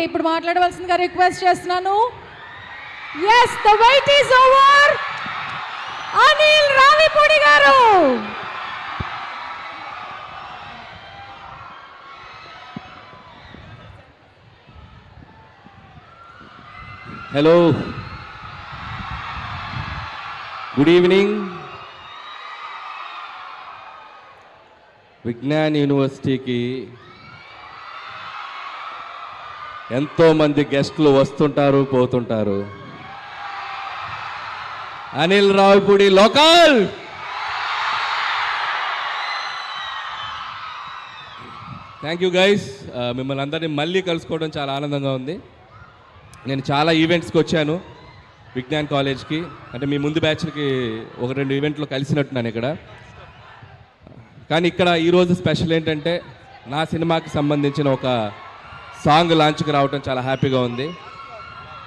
ఇప్పుడు మాట్లాడవలసిందిగా రిక్వెస్ట్ చేస్తున్నాను. yes the wait is over. Anil Ravipudi గారు. Hello, good evening. విజ్ఞాన్ యూనివర్సిటీకి ఎంతోమంది గెస్టులు వస్తుంటారు, పోతుంటారు. Anil Ravipudi local. Thank you guys. మిమ్మల్ని అందరినీ మళ్ళీ కలుసుకోవడం చాలా ఆనందంగా ఉంది. నేను చాలా ఈవెంట్స్కి వచ్చాను విజ్ఞాన్ కాలేజ్కి. అంటే మీ ముందు బ్యాచ్లకి ఒక 2 ఈవెంట్లో కలిసినట్టున్నాను ఇక్కడ. కానీ ఇక్కడ ఈరోజు స్పెషల్ ఏంటంటే నా సినిమాకి సంబంధించిన ఒక సాంగ్ లాంచ్కి రావడం చాలా హ్యాపీగా ఉంది.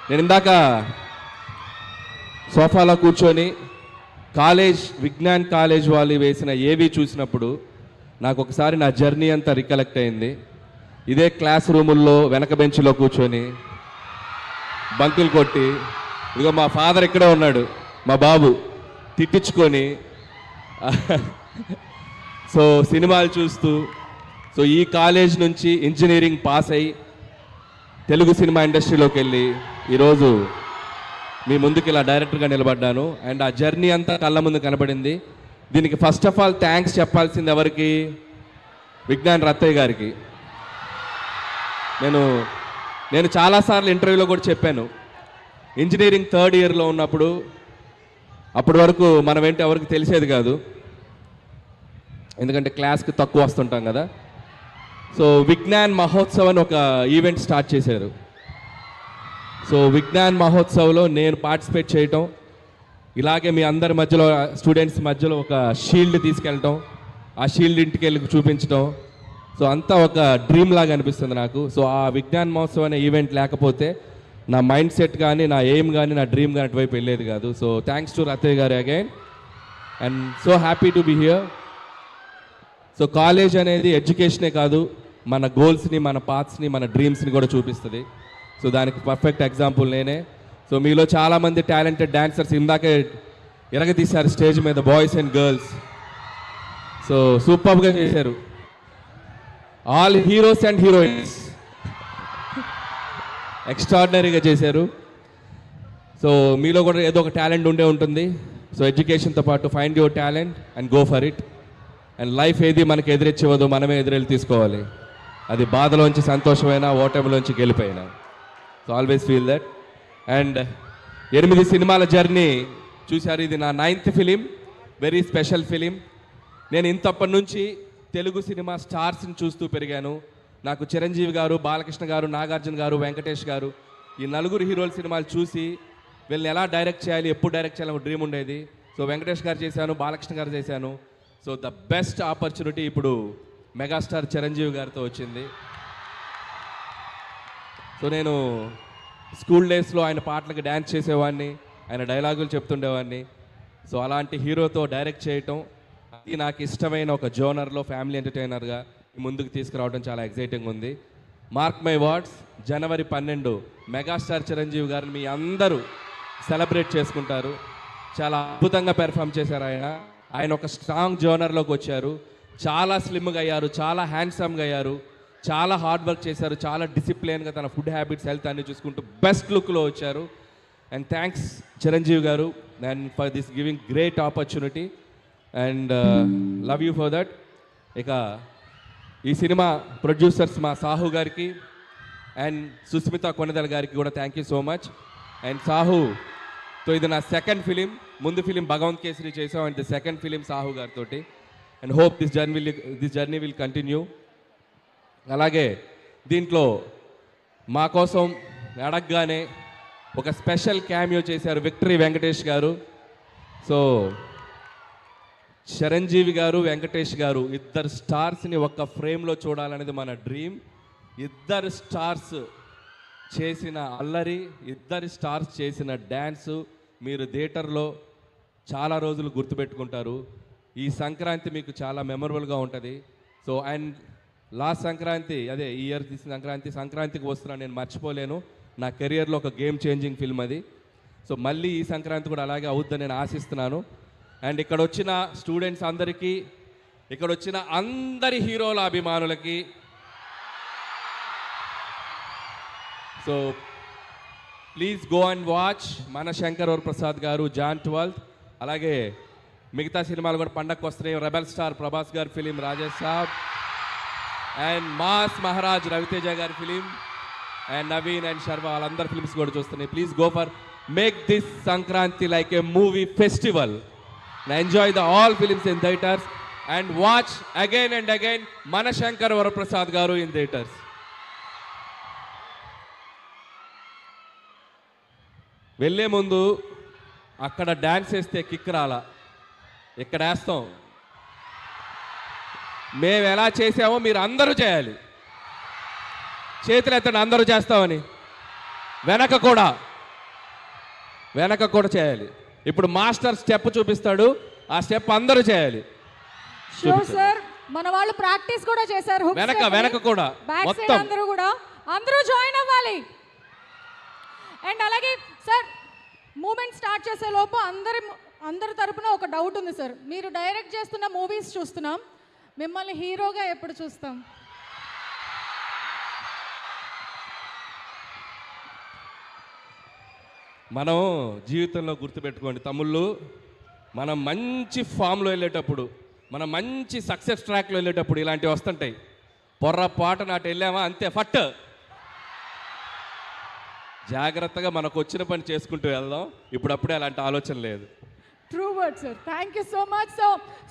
నేను ఇందాక సోఫాలో కూర్చొని విజ్ఞాన్ కాలేజ్ వాళ్ళు వేసిన ఏవి చూసినప్పుడు నాకు ఒకసారి నా జర్నీ అంతా రికలెక్ట్ అయింది. ఇదే క్లాస్ రూముల్లో వెనక బెంచ్లో కూర్చొని బంకులు కొట్టి, ఇదిగో మా ఫాదర్ ఇక్కడే ఉన్నాడు, మా బాబు, తిట్టించుకొని సో సినిమాలు చూస్తూ, సో ఈ కాలేజ్ నుంచి ఇంజనీరింగ్ పాస్ అయ్యి తెలుగు సినిమా ఇండస్ట్రీలోకి వెళ్ళి ఈరోజు మీ ముందుకు ఇలా డైరెక్టర్గా నిలబడ్డాను. అండ్ ఆ జర్నీ అంతా కళ్ళ ముందు కనబడింది. దీనికి ఫస్ట్ ఆఫ్ ఆల్ థ్యాంక్స్ చెప్పాల్సింది ఎవరికి? విజ్ఞాన్ రత్తయ్య గారికి. నేను చాలాసార్లు ఇంటర్వ్యూలో కూడా చెప్పాను, ఇంజనీరింగ్ 3rd ఇయర్లో ఉన్నప్పుడు, అప్పటి వరకు మనం ఏంటి ఎవరికి తెలిసేది కాదు, ఎందుకంటే క్లాస్కి తక్కువ వస్తుంటాం కదా. సో విజ్ఞాన్ మహోత్సవ్ అని ఒక ఈవెంట్ స్టార్ట్ చేశారు. సో విజ్ఞాన్ మహోత్సవ్లో నేను పార్టిసిపేట్ చేయటం, ఇలాగే మీ అందరి మధ్యలో స్టూడెంట్స్ మధ్యలో ఒక షీల్డ్ తీసుకెళ్ళటం, ఆ షీల్డ్ ఇంటికి వెళ్ళి చూపించడం, సో అంతా ఒక డ్రీమ్ లాగా అనిపిస్తుంది నాకు. సో ఆ విజ్ఞాన్ మహోత్సవ్ అనే ఈవెంట్ లేకపోతే నా మైండ్ సెట్ కానీ, నా ఎయిమ్ కానీ, నా డ్రీమ్ కానీ అటువైపు వెళ్ళేది కాదు. సో థ్యాంక్స్ టు రత్తయ్య గారు again, and so happy to be here. So college అనేది ఎడ్యుకేషనే కాదు, మన గోల్స్ని, మన పాత్స్ని, మన డ్రీమ్స్ని కూడా చూపిస్తుంది. సో దానికి పర్ఫెక్ట్ ఎగ్జాంపుల్ నేనే. సో మీలో చాలామంది టాలెంటెడ్ డాన్సర్స్ ఇందాకే ఎరగతీశారు స్టేజ్ మీద, బాయ్స్ అండ్ గర్ల్స్. సో సూపర్గా చేశారు, ఆల్ హీరోస్ అండ్ హీరోయిన్స్ ఎక్స్ట్రాడినరీగా చేశారు. సో మీలో కూడా ఏదో ఒక టాలెంట్ ఉండే ఉంటుంది. సో ఎడ్యుకేషన్తో పాటు find your talent and go for it. And life ఏది మనకి ఎదురిచ్చేవద్దు, మనమే ఎదురెళ్ళి తీసుకోవాలి. అది బాధలోంచి సంతోషమైనా, ఓటమిలోంచి గెలిపోయినా. So always feel that. And 8 సినిమాల జర్నీ చూశారు. ఇది నా 9th film, very special film. నేను ఇంతప్పటి నుంచి తెలుగు సినిమా స్టార్స్ని చూస్తూ పెరిగాను. నాకు చిరంజీవి గారు, బాలకృష్ణ గారు, నాగార్జున గారు, వెంకటేష్ గారు, ఈ 4 హీరోల సినిమాలు చూసి వీళ్ళని ఎలా డైరెక్ట్ చేయాలి, ఎప్పుడు డైరెక్ట్ చేయాలని డ్రీమ్ ఉండేది. సో వెంకటేష్ గారు చేశాను, బాలకృష్ణ గారు చేశాను. సో ద బెస్ట్ ఆపర్చునిటీ ఇప్పుడు మెగాస్టార్ చిరంజీవి గారితో వచ్చింది. సో నేను స్కూల్ డేస్లో ఆయన పాటలకు డ్యాన్స్ చేసేవాడిని, ఆయన డైలాగులు చెప్తుండేవాడిని. సో అలాంటి హీరోతో డైరెక్ట్ చేయటం, అది నాకు ఇష్టమైన ఒక జోనర్లో ఫ్యామిలీ ఎంటర్టైనర్గా ముందుకు తీసుకురావడం చాలా ఎక్సైటింగ్ ఉంది. Mark my words, January 12 megastar Chiranjeevi గారిని మీ అందరూ సెలబ్రేట్ చేసుకుంటారు. చాలా అద్భుతంగా పెర్ఫామ్ చేశారు ఆయన ఒక స్ట్రాంగ్ జోనర్లోకి వచ్చారు. చాలా స్లిమ్గా అయ్యారు, చాలా హ్యాండ్సమ్గా అయ్యారు, చాలా హార్డ్ వర్క్ చేశారు, చాలా డిసిప్లిన్గా తన ఫుడ్ హ్యాబిట్స్, హెల్త్ అన్ని చూసుకుంటూ బెస్ట్ లుక్లో వచ్చారు. అండ్ థ్యాంక్స్ చిరంజీవి గారు and for this giving great opportunity and love you for that. ఇక ఈ సినిమా ప్రొడ్యూసర్స్ మా సాహు గారికి అండ్ సుస్మిత కొనెదల గారికి కూడా thank you so much. And సాహుతో ఇది నా 2nd ఫిలిం. ముందు ఫిలిం భగవంత్ కేసరి చేసాం, and the 2nd film Sahu గారితో. And hope this journey will continue. అలాగే దీంట్లో మా కోసం అడగగానే ఒక స్పెషల్ క్యామియో చేశారు విక్టరీ వెంకటేష్ గారు. సో చిరంజీవి గారు, వెంకటేష్ గారు, ఇద్దరు స్టార్స్ని ఒక్క ఫ్రేమ్లో చూడాలనేది మన డ్రీమ్. ఇద్దరు స్టార్స్ చేసిన అల్లరి, ఇద్దరు స్టార్స్ చేసిన డ్యాన్సు మీరు థియేటర్లో చాలా రోజులు గుర్తుపెట్టుకుంటారు. ఈ సంక్రాంతి మీకు చాలా మెమరబుల్గా ఉంటుంది. సో అండ్ లాస్ట్ సంక్రాంతి అదే ఈ ఇయర్ తీసిన సంక్రాంతికి వస్తున్నాను, నేను మర్చిపోలేను. నా కెరియర్లో ఒక గేమ్ చేంజింగ్ ఫిల్మ్ అది. సో మళ్ళీ ఈ సంక్రాంతి కూడా అలాగే అవుద్దని నేను ఆశిస్తున్నాను. అండ్ ఇక్కడ వచ్చిన స్టూడెంట్స్ అందరికీ, ఇక్కడ వచ్చిన అందరి హీరోల అభిమానులకి, so please go and watch మన శంకర్ వరప్రసాద్ గారు జాన్ 12th. అలాగే మిగతా సినిమాలు కూడా పండగకు వస్తున్నాయి. రెబల్ స్టార్ ప్రభాస్ గారి film Rajesh Saab, and mass Maharaj Raviteja గారి film, and Naveen and Sharwa వాళ్ళందరి ఫిలిమ్స్ కూడా చూస్తున్నాయి. Please go for make this Sankranti like a movie festival. Enjoy the all films in theatres and watch again and again మన శంకర్ వరప్రసాద్ గారు ఇన్ థియేటర్స్. వెళ్ళే ముందు అక్కడ డ్యాన్స్ వేస్తే కిక్ రాలా, ఇక్కడ వేస్తాం. మేము ఎలా చేసామో మీరు అందరూ చేయాలి. చేతులు ఎత్తండి అందరూ చేస్తామని. వెనక కూడా చేయాలి. ఇప్పుడు మాస్టర్ స్టెప్ చూపిస్తాడు, ఆ స్టెప్ అందరూ చేయాలి. షూర్ సార్, మన వాళ్ళు ప్రాక్టీస్ కూడా చేశారు. వెనక కూడా మొత్తం అందరూ జాయిన్ అవ్వాలి. అండ్ అలాగే సార్, మూమెంట్ స్టార్ట్ చేసే లోపు అందరి తరపున ఒక డౌట్ ఉంది సార్. మీరు డైరెక్ట్ చేస్తున్న మూవీస్ చూస్తున్నాం, మిమ్మల్ని హీరోగా ఎప్పుడు చూస్తాం? మనం జీవితంలో గుర్తుపెట్టుకోండి తమ్ముళ్ళు, మనం మంచి ఫామ్లో వెళ్ళేటప్పుడు, మనం మంచి సక్సెస్ ట్రాక్లో వెళ్ళేటప్పుడు ఇలాంటివి వస్తుంటాయి. పొర్రపాటు నాటి వెళ్ళామా అంతే ఫట్. జాగ్రత్తగా మనకు వచ్చిన పని చేసుకుంటూ వెళ్దాం. ఇప్పుడప్పుడే అలాంటి ఆలోచన లేదు. True word sir, thank you so much. So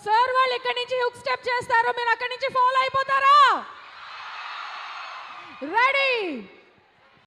sir వాళ్ళు ఇక్కడి నుంచి హుక్ స్టెప్ చేస్తారు, మీరు అక్కడి నుంచి ఫాలో అయిపోతారా? రెడీ?